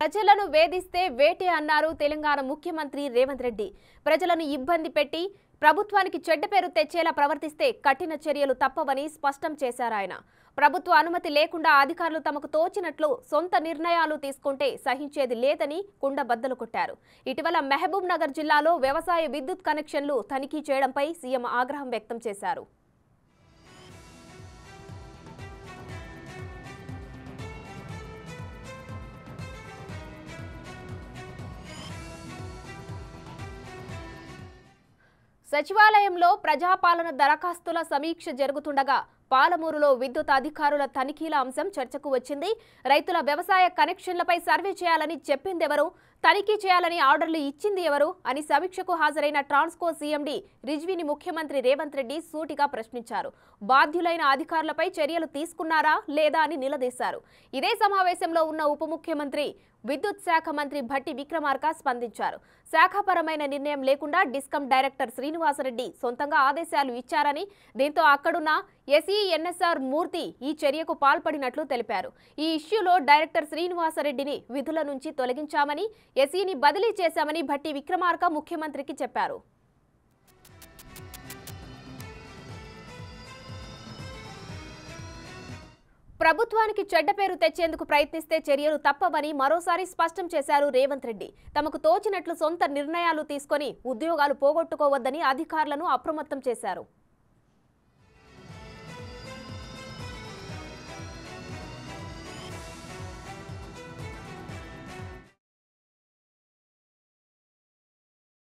ప్రజలను వేధిస్తే వేటే అన్నారు తెలంగాణ ముఖ్యమంత్రి రేవంత్ రెడ్డి. ప్రజలను ఇబ్బంది పెట్టి ప్రభుత్వానికి చెడ్డ పేరు తెచ్చేలా ప్రవర్తిస్తే కఠిన చర్యలు తప్పవని స్పష్టం చేశారు ఆయన. ప్రభుత్వ అనుమతి లేకుండా అధికారులు తమకు తోచినట్లు సొంత నిర్ణయాలు తీసుకుంటే సహించేది లేదని కుండబద్దలు కొట్టారు. ఇటీవల మహబూబ్ నగర్ జిల్లాలో వ్యవసాయ విద్యుత్ కనెక్షన్లు తనిఖీ చేయడంపై సీఎం ఆగ్రహం వ్యక్తం చేశారు. సచివాలయంలో ప్రజాపాలన దరఖాస్తుల సమీక్ష జరుగుతుండగా పాలమూరులో విద్యుత్ అధికారుల తనిఖీల అంశం చర్చకు వచ్చింది. రైతుల వ్యవసాయ కనెక్షన్లపై సర్వే చేయాలని చెప్పిందెవరు, తనిఖీ చేయాలని ఆర్డర్లు ఇచ్చింది ఎవరు అని సమీక్షకు హాజరైన ట్రాన్స్కో సీఎండీ రిజ్వీని ముఖ్యమంత్రి రేవంత్ రెడ్డి సూటిగా ప్రశ్నించారు. బాధ్యులైన అధికారులపై చర్యలు తీసుకున్నారా లేదా అని నిలదీశారు. ఇదే సమావేశంలో ఉన్న ఉప ముఖ్యమంత్రి విద్యుత్ శాఖ మంత్రి భట్టి విక్రమార్క స్పందించారు. శాఖాపరమైన నిర్ణయం లేకుండా డిస్కమ్ డైరెక్టర్ శ్రీనివాసరెడ్డి సొంతంగా ఆదేశాలు ఇచ్చారని, దీంతో అక్కడున్న ఎస్ఈఎన్ఎస్ఆర్ మూర్తి ఈ చర్యకు పాల్పడినట్లు తెలిపారు. ఈ ఇష్యూలో డైరెక్టర్ శ్రీనివాసరెడ్డిని విధుల నుంచి తొలగించామని, ఎస్ఈని బదిలీ చేశామని భట్టి విక్రమార్క ముఖ్యమంత్రికి చెప్పారు. ప్రభుత్వానికి చెడ్డ పేరు తెచ్చేందుకు ప్రయత్నిస్తే చర్యలు తప్పవని మరోసారి స్పష్టం చేశారు రేవంత్ రెడ్డి. తమకు తోచినట్లు సొంత నిర్ణయాలు తీసుకొని ఉద్యోగాలు పోగొట్టుకోవద్దని అధికారులను అప్రమత్తం చేశారు.